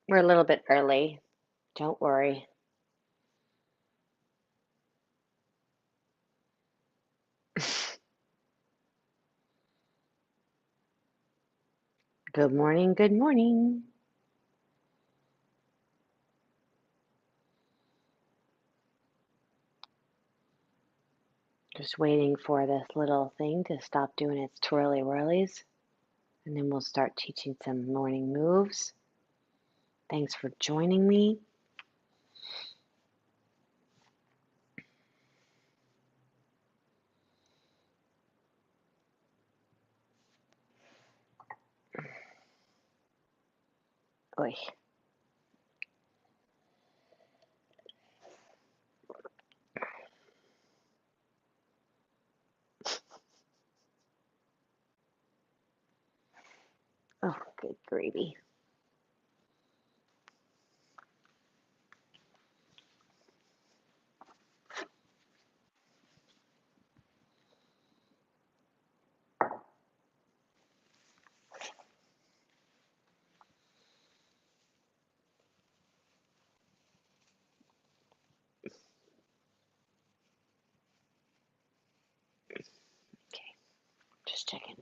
We're a little bit early. Don't worry. Good morning. Good morning. Just waiting for this little thing to stop doing its twirly whirlies, and then we'll start teaching some morning moves. Thanks for joining me. Oy. Oh, good gravy. Okay, just checking.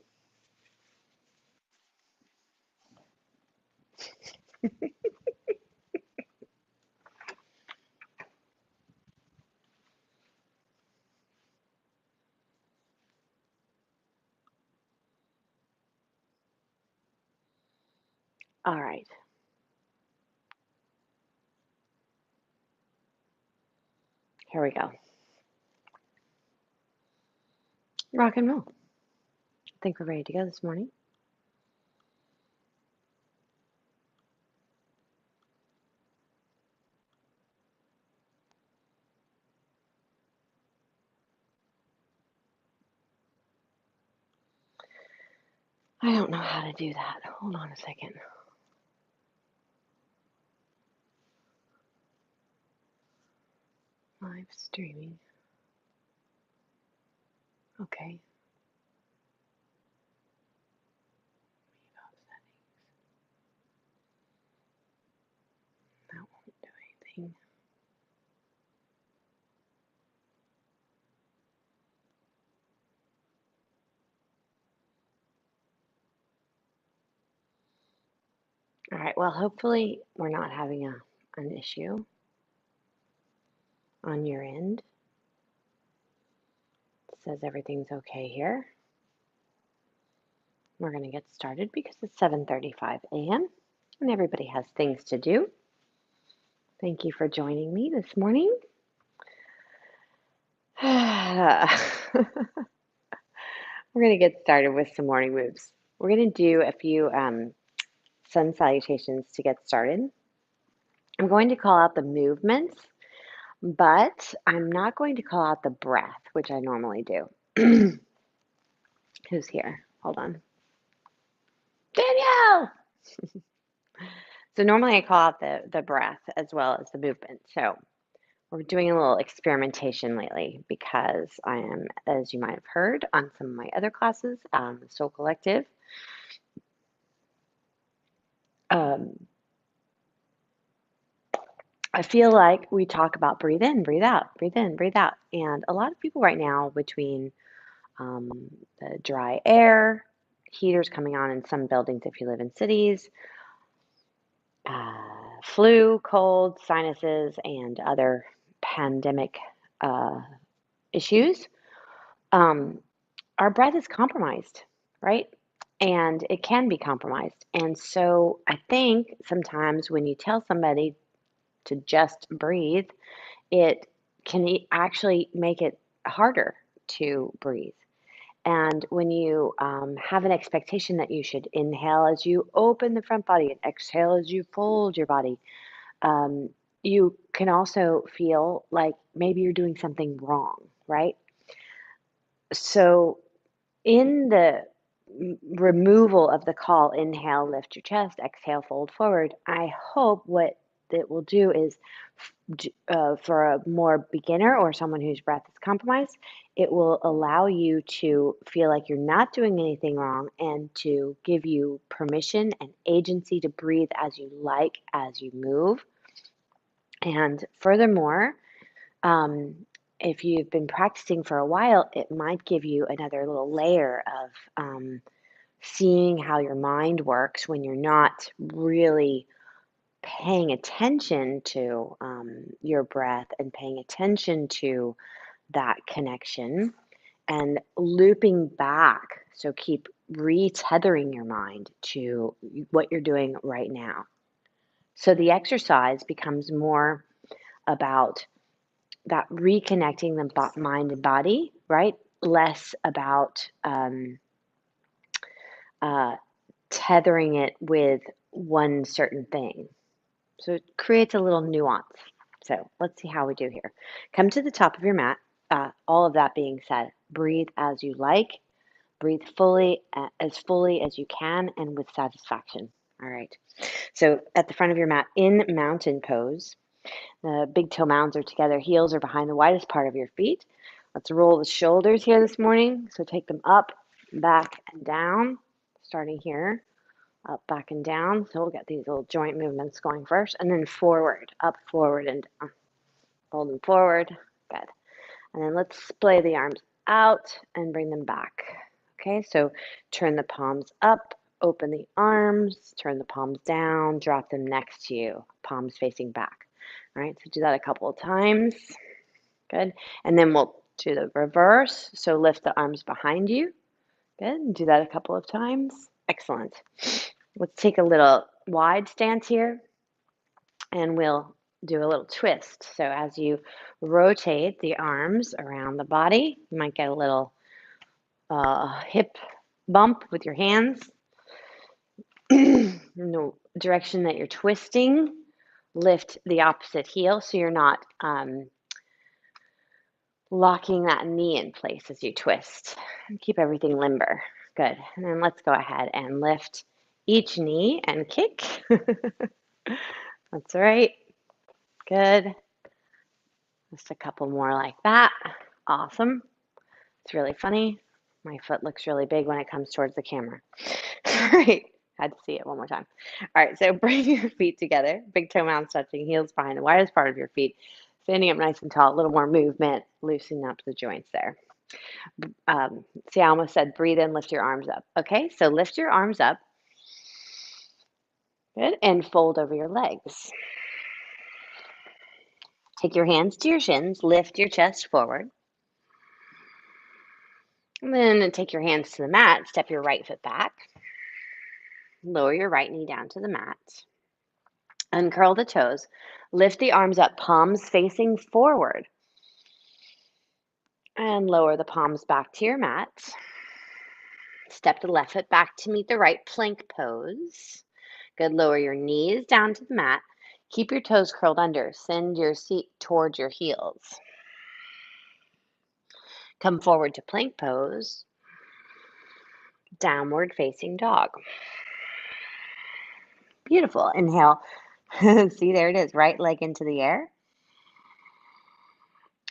All right. Here we go. Rock and roll. I think we're ready to go this morning. I don't know how to do that. Hold on a second. Live streaming. Okay. That won't do anything. All right, well, hopefully we're not having an issue on your end. It says everything's okay here. We're going to get started because it's 7:35 a.m. and everybody has things to do. Thank you for joining me this morning. We're going to get started with some morning moves. We're going to do a few sun salutations to get started. I'm going to call out the movements, but I'm not going to call out the breath, which I normally do. Who's here? Hold on. Danielle! So normally I call out the breath as well as the movement. So we're doing a little experimentation lately because I am, as you might have heard on some of my other classes, the Soul Collective. I feel like we talk about breathe in, breathe out, breathe in, breathe out. And a lot of people right now, between the dry air, heaters coming on in some buildings if you live in cities, flu, cold, sinuses, and other pandemic issues, our breath is compromised, right? And it can be compromised. And so I think sometimes when you tell somebody to just breathe, it can actually make it harder to breathe. And when you have an expectation that you should inhale as you open the front body and exhale as you fold your body, um, you can also feel like maybe you're doing something wrong, right? So, in the removal of the call, inhale, lift your chest, exhale, fold forward, I hope what it will do is for a more beginner or someone whose breath is compromised, it will allow you to feel like you're not doing anything wrong and to give you permission and agency to breathe as you like as you move. And furthermore, um, if you've been practicing for a while, it might give you another little layer of seeing how your mind works when you're not really paying attention to your breath and paying attention to that connection and looping back. So keep retethering your mind to what you're doing right now. So the exercise becomes more about that reconnecting the mind and body, right? Less about uh, tethering it with one certain thing. So it creates a little nuance. So let's see how we do here. Come to the top of your mat. All of that being said, breathe as you like. Breathe fully as you can and with satisfaction. All right. So at the front of your mat in mountain pose, the big toe mounds are together, heels are behind the widest part of your feet. Let's roll the shoulders here this morning. So take them up, back, and down, starting here. Up, back, and down. So we'll get these little joint movements going first, and then forward, up, forward, and down. Hold them forward. Good. And then let's splay the arms out and bring them back. Okay, so turn the palms up, open the arms, turn the palms down, drop them next to you, palms facing back. All right, so do that a couple of times. Good. And then we'll do the reverse. So lift the arms behind you. Good. Do that a couple of times. Excellent. Let's take a little wide stance here and we'll do a little twist. So as you rotate the arms around the body, you might get a little hip bump with your hands. In the direction that you're twisting, lift the opposite heel so you're not locking that knee in place as you twist. Keep everything limber. Good. And then let's go ahead and lift each knee and kick. That's right. Good. Just a couple more like that. Awesome. It's really funny. My foot looks really big when it comes towards the camera. All right. Had to see it one more time. All right. So bring your feet together. Big toe mounds touching, heels behind the widest part of your feet. Standing up nice and tall. A little more movement. Loosening up the joints there. See, I almost said breathe in, lift your arms up. Okay. So lift your arms up. Good. And fold over your legs. Take your hands to your shins. Lift your chest forward. And then take your hands to the mat. Step your right foot back. Lower your right knee down to the mat. Uncurl the toes. Lift the arms up, palms facing forward. And lower the palms back to your mat. Step the left foot back to meet the right plank pose. Good. Lower your knees down to the mat. Keep your toes curled under. Send your seat towards your heels. Come forward to plank pose. Downward facing dog. Beautiful. Inhale. See, there it is. Right leg into the air.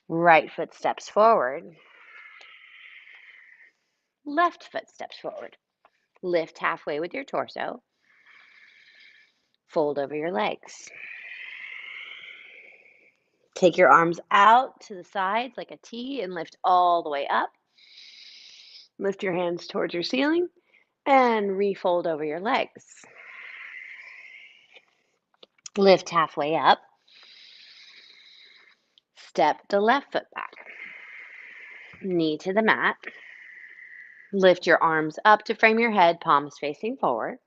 Right foot steps forward. Left foot steps forward. Lift halfway with your torso. Fold over your legs. Take your arms out to the sides like a T and lift all the way up. Lift your hands towards your ceiling and refold over your legs. Lift halfway up. Step the left foot back. Knee to the mat. Lift your arms up to frame your head, palms facing forward.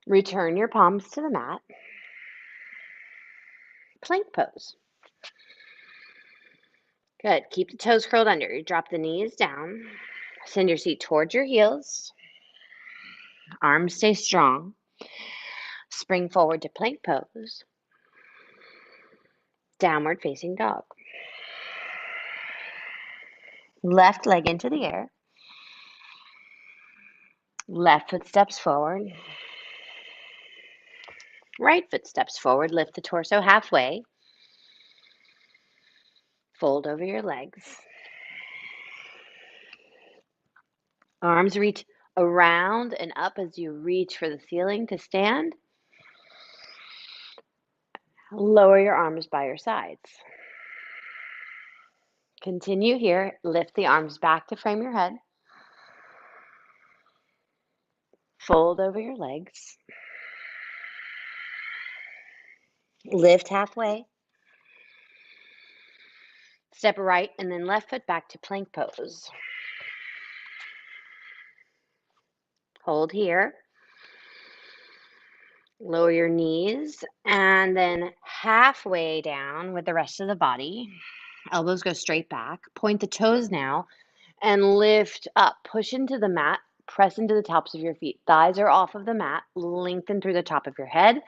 Return your palms to the mat. Plank pose. Good. Keep the toes curled under. You drop the knees down. Send your seat towards your heels. Arms stay strong. Spring forward to plank pose. Downward facing dog. Left leg into the air. Left foot steps forward. Right foot steps forward. Lift the torso halfway. Fold over your legs. Arms reach around and up as you reach for the ceiling to stand. Lower your arms by your sides. Continue here. Lift the arms back to frame your head. Fold over your legs. Lift halfway. Step right and then left foot back to plank pose. Hold here. Lower your knees and then halfway down with the rest of the body. Elbows go straight back. Point the toes now and lift up. Push into the mat. Press into the tops of your feet. Thighs are off of the mat. Lengthen through the top of your head.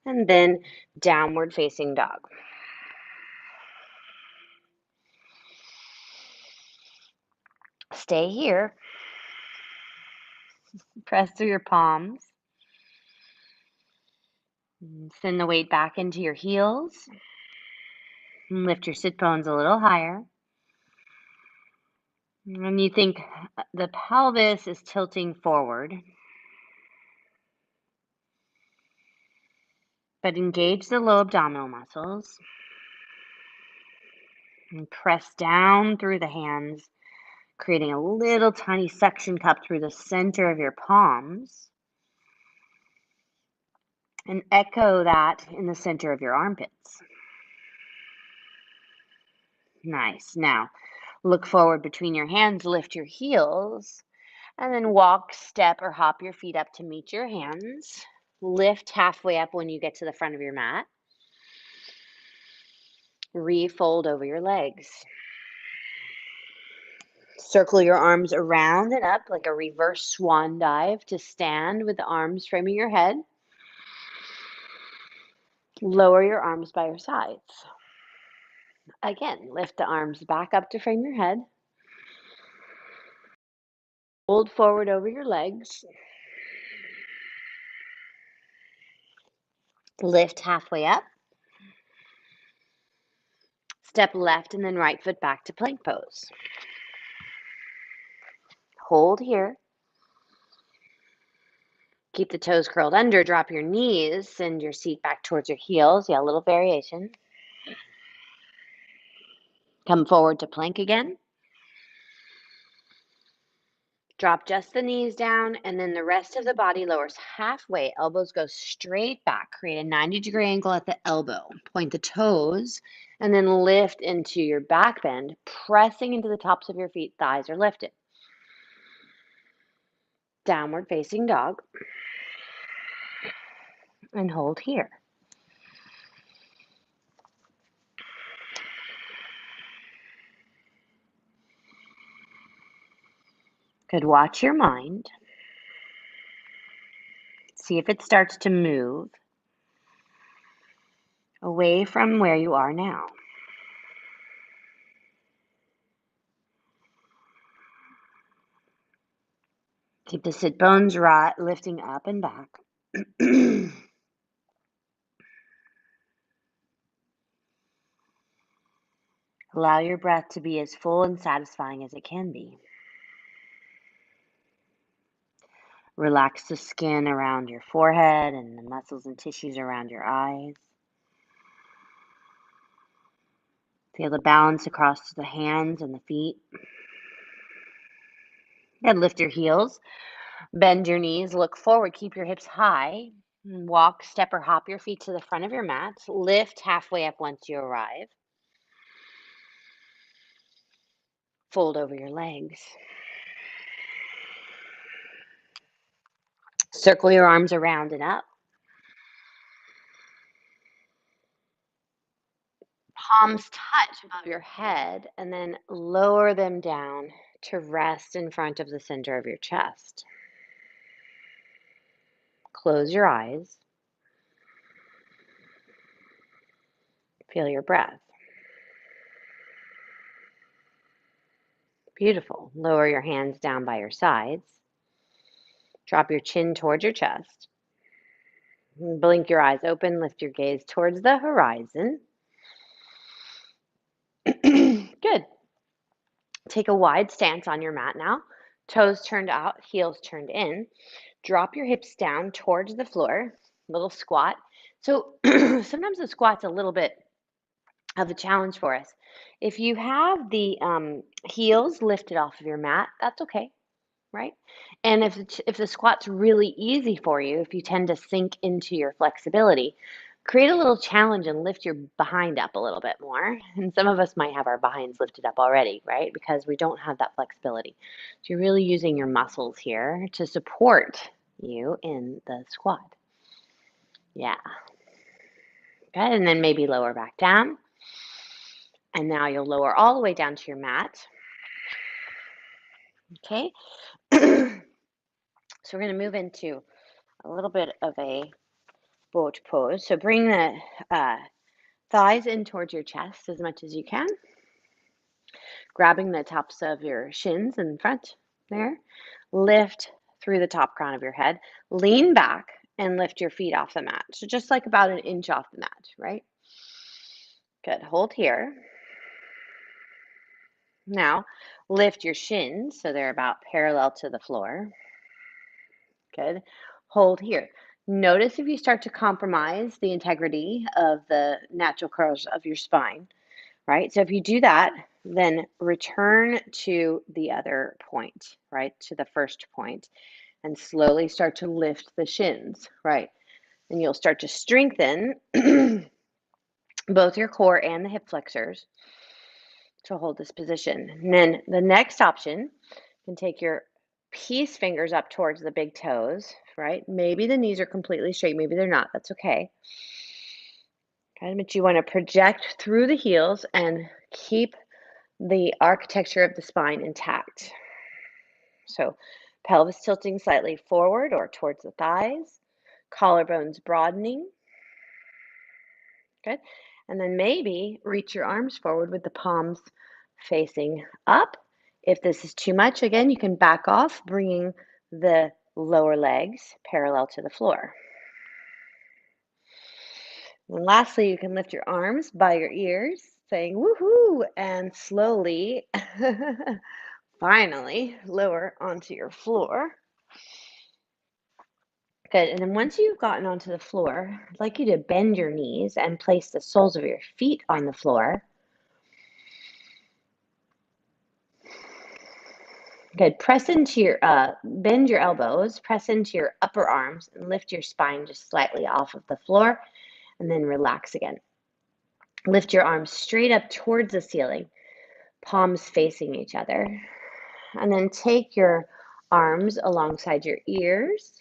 And then downward facing dog. Stay here. Press through your palms. Send the weight back into your heels. Lift your sit bones a little higher. And you think the pelvis is tilting forward. But engage the low abdominal muscles. And press down through the hands, creating a little tiny suction cup through the center of your palms. And echo that in the center of your armpits. Nice. Now, look forward between your hands, lift your heels, and then walk, step, or hop your feet up to meet your hands. Lift halfway up when you get to the front of your mat. Refold over your legs. Circle your arms around and up like a reverse swan dive to stand with the arms framing your head. Lower your arms by your sides. Again, lift the arms back up to frame your head. Fold forward over your legs. Lift halfway up. Step left and then right foot back to plank pose. Hold here. Keep the toes curled under. Drop your knees. Send your seat back towards your heels. Yeah, a little variation. Come forward to plank again. Drop just the knees down, and then the rest of the body lowers halfway. Elbows go straight back. Create a 90-degree angle at the elbow. Point the toes, and then lift into your back bend, pressing into the tops of your feet. Thighs are lifted. Downward facing dog. And hold here. Good. Watch your mind. See if it starts to move away from where you are now. Keep the sit bones right, lifting up and back. Allow your breath to be as full and satisfying as it can be. Relax the skin around your forehead and the muscles and tissues around your eyes. Feel the balance across the hands and the feet. And lift your heels. Bend your knees. Look forward. Keep your hips high. Walk, step, or hop your feet to the front of your mat. Lift halfway up once you arrive. Fold over your legs. Circle your arms around and up. Palms touch above your head and then lower them down to rest in front of the center of your chest. Close your eyes. Feel your breath. Beautiful. Lower your hands down by your sides. Drop your chin towards your chest. Blink your eyes open. Lift your gaze towards the horizon. Take a wide stance on your mat now. Toes turned out, heels turned in. Drop your hips down towards the floor. Little squat. So sometimes the squat's a little bit of a challenge for us. If you have the heels lifted off of your mat, that's okay, right? And if the squat's really easy for you, if you tend to sink into your flexibility, create a little challenge and lift your behind up a little bit more. And some of us might have our behinds lifted up already, right? Because we don't have that flexibility. So you're really using your muscles here to support you in the squat. Yeah. Good. And then maybe lower back down. And now you'll lower all the way down to your mat. Okay. So we're going to move into a little bit of a boat pose. So bring the thighs in towards your chest as much as you can. Grabbing the tops of your shins in front there. Lift through the top crown of your head. Lean back and lift your feet off the mat. So just like about an inch off the mat, right? Good. Hold here. Now, lift your shins so they're about parallel to the floor. Good. Hold here. Notice if you start to compromise the integrity of the natural curves of your spine, right? So if you do that, then return to the other point, right? To the first point, and slowly start to lift the shins, right? And you'll start to strengthen both your core and the hip flexors to hold this position. And then the next option, you can take your peace fingers up towards the big toes, right? Maybe the knees are completely straight, maybe they're not. That's okay. Okay, but you want to project through the heels and keep the architecture of the spine intact. So pelvis tilting slightly forward or towards the thighs, collarbones broadening. Good. And then maybe reach your arms forward with the palms facing up. If this is too much, again, you can back off, bringing the lower legs parallel to the floor. And lastly, you can lift your arms by your ears, saying woohoo, and slowly, finally, lower onto your floor. Good. And then once you've gotten onto the floor, I'd like you to bend your knees and place the soles of your feet on the floor. Good. Press into your, bend your elbows, press into your upper arms, and lift your spine just slightly off of the floor, and then relax again. Lift your arms straight up towards the ceiling, palms facing each other. And then take your arms alongside your ears.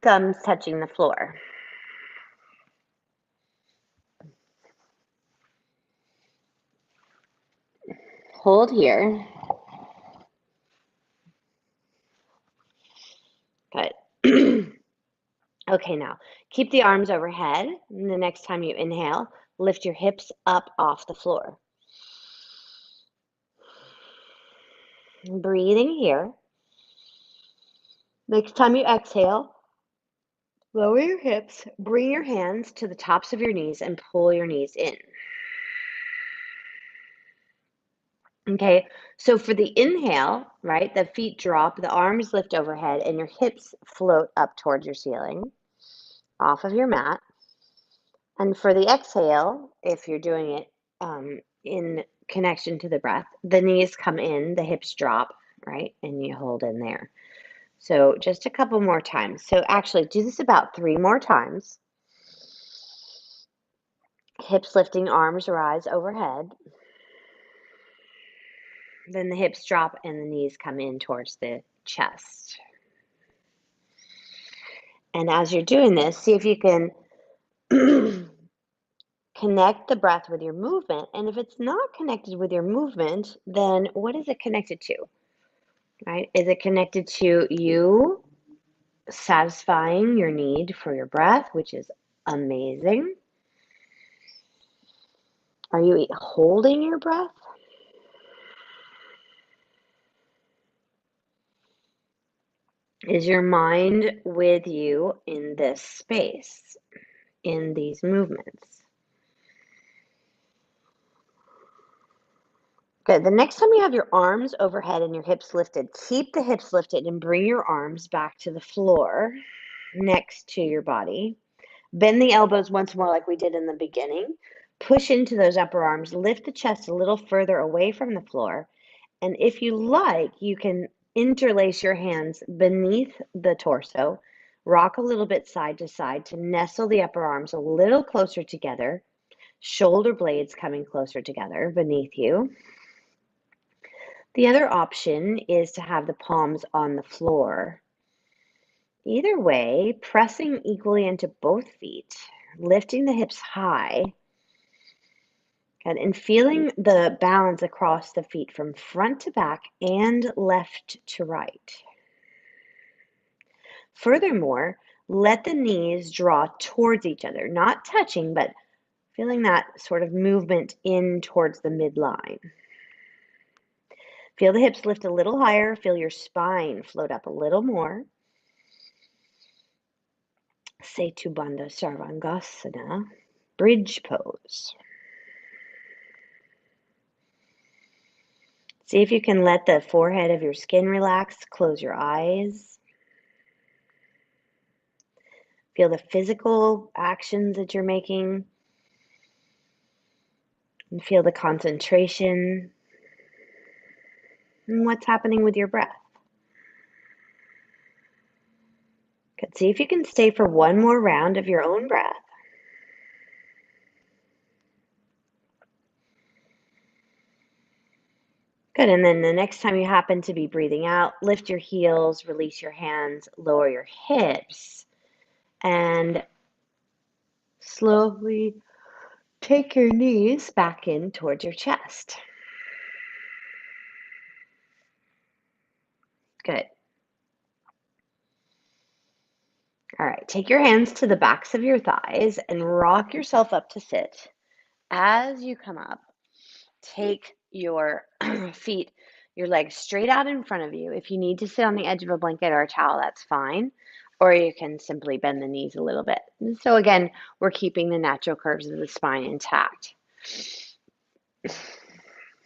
Thumbs touching the floor. Hold here. Good. Okay, now keep the arms overhead. And the next time you inhale, lift your hips up off the floor. Breathing here. Next time you exhale, lower your hips, bring your hands to the tops of your knees and pull your knees in. Okay, so for the inhale, right, the feet drop, the arms lift overhead, and your hips float up towards your ceiling, off of your mat. And for the exhale, if you're doing it in connection to the breath, the knees come in, the hips drop, right, and you hold in there. So just a couple more times. So actually do this about 3 more times. Hips lifting, arms rise overhead. Then the hips drop and the knees come in towards the chest. And as you're doing this, see if you can connect the breath with your movement. And if it's not connected with your movement, then what is it connected to? Right? Is it connected to you satisfying your need for your breath, which is amazing? Are you holding your breath? Is your mind with you in this space, in these movements? Good. The next time you have your arms overhead and your hips lifted, keep the hips lifted and bring your arms back to the floor next to your body. Bend the elbows once more like we did in the beginning. Push into those upper arms. Lift the chest a little further away from the floor. And if you like, you can interlace your hands beneath the torso. Rock a little bit side to side to nestle the upper arms a little closer together. Shoulder blades coming closer together beneath you. The other option is to have the palms on the floor. Either way, pressing equally into both feet, lifting the hips high, and feeling the balance across the feet from front to back and left to right. Furthermore, let the knees draw towards each other, not touching, but feeling that sort of movement in towards the midline. Feel the hips lift a little higher. Feel your spine float up a little more. Setu Bandha Sarvangasana, bridge pose. See if you can let the forehead of your skin relax. Close your eyes. Feel the physical actions that you're making. And feel the concentration. And what's happening with your breath. Good. See if you can stay for one more round of your own breath. Good. And then the next time you happen to be breathing out, lift your heels, release your hands, lower your hips, and slowly take your knees back in towards your chest. Good. All right, take your hands to the backs of your thighs and rock yourself up to sit. As you come up, take your feet, your legs straight out in front of you. If you need to sit on the edge of a blanket or a towel, that's fine. Or you can simply bend the knees a little bit. And so again, we're keeping the natural curves of the spine intact.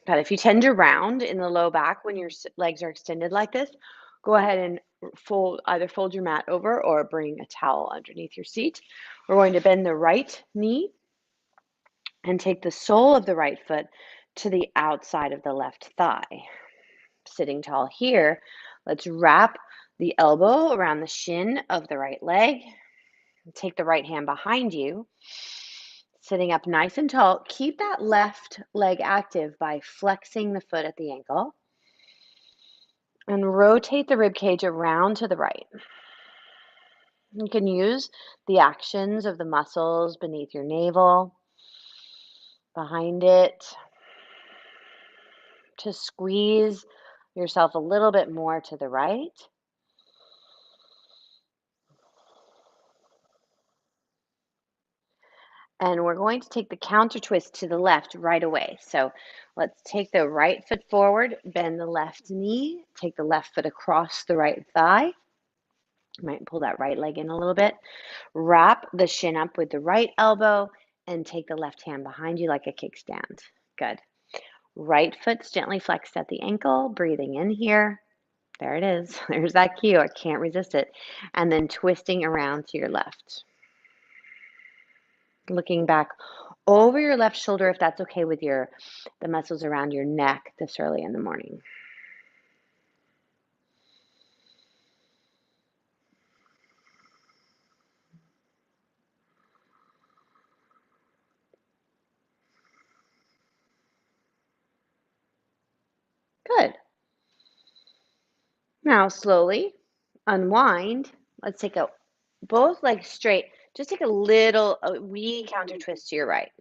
But if you tend to round in the low back when your legs are extended like this, go ahead and either fold your mat over or bring a towel underneath your seat. We're going to bend the right knee and take the sole of the right foot to the outside of the left thigh. Sitting tall here, let's wrap the elbow around the shin of the right leg. Take the right hand behind you. Sitting up nice and tall, keep that left leg active by flexing the foot at the ankle. And rotate the rib cage around to the right. You can use the actions of the muscles beneath your navel, behind it, to squeeze yourself a little bit more to the right. And we're going to take the counter twist to the left right away. So let's take the right foot forward, bend the left knee, take the left foot across the right thigh. You might pull that right leg in a little bit. Wrap the shin up with the right elbow and take the left hand behind you like a kickstand. Good. Right foot's gently flexed at the ankle, breathing in here. There it is. There's that cue. I can't resist it. And then twisting around to your left. Looking back over your left shoulder if that's okay with the muscles around your neck this early in the morning. Good. Now slowly unwind. Let's take both legs straight. Just take a wee counter twist to your right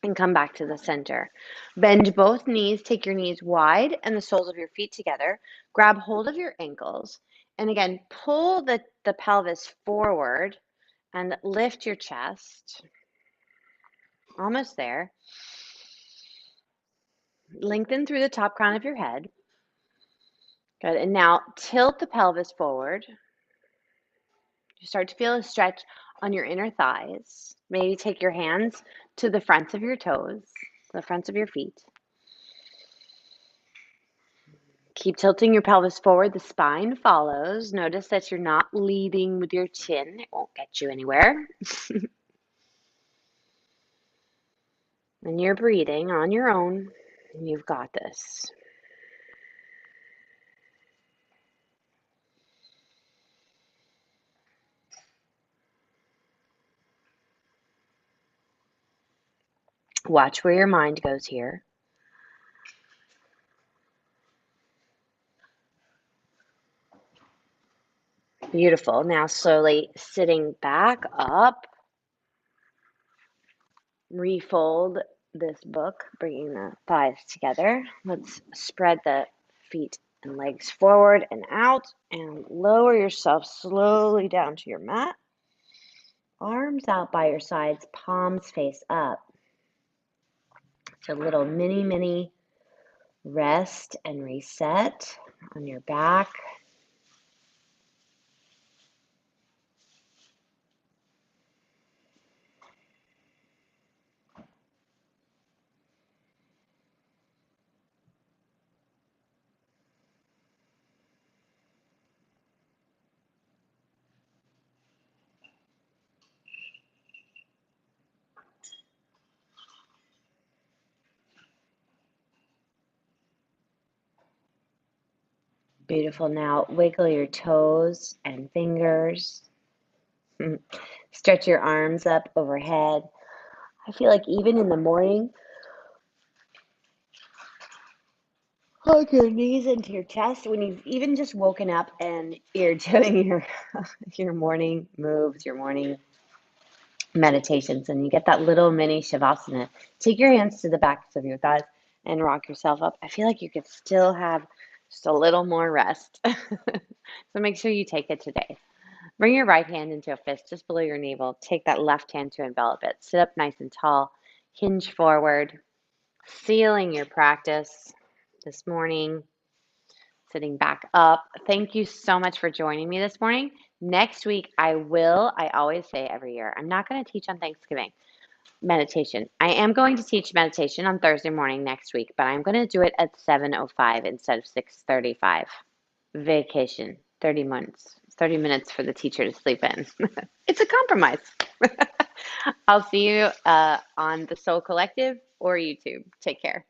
and come back to the center. Bend both knees, take your knees wide and the soles of your feet together. Grab hold of your ankles. And again, pull the pelvis forward and lift your chest. Almost there. Lengthen through the top crown of your head. Good. And now tilt the pelvis forward. You start to feel a stretch on your inner thighs. Maybe take your hands to the fronts of your toes, the fronts of your feet. Keep tilting your pelvis forward. The spine follows. Notice that you're not leading with your chin. It won't get you anywhere. And you're breathing on your own. And you've got this. Watch where your mind goes here. Beautiful. Now slowly sitting back up. Refold this book, bringing the thighs together. Let's spread the feet and legs forward and out and lower yourself slowly down to your mat. Arms out by your sides, palms face up. It's a little mini rest and reset on your back. Beautiful. Now wiggle your toes and fingers. Stretch your arms up overhead. I feel like even in the morning, hug your knees into your chest when you've even just woken up and you're doing your morning moves, your morning meditations, and you get that little mini shavasana. Take your hands to the backs of your thighs and rock yourself up. I feel like you could still have just a little more rest. So make sure you take it today. Bring your right hand into a fist just below your navel. Take that left hand to envelop it. Sit up nice and tall. Hinge forward. Sealing your practice this morning. Sitting back up. Thank you so much for joining me this morning. Next week, I always say every year, I'm not going to teach on Thanksgiving meditation. I am going to teach meditation on Thursday morning next week, but I'm going to do it at 7:05 instead of 6:35. Vacation, 30 minutes for the teacher to sleep in. It's a compromise. I'll see you on the Soul Collective or YouTube. Take care.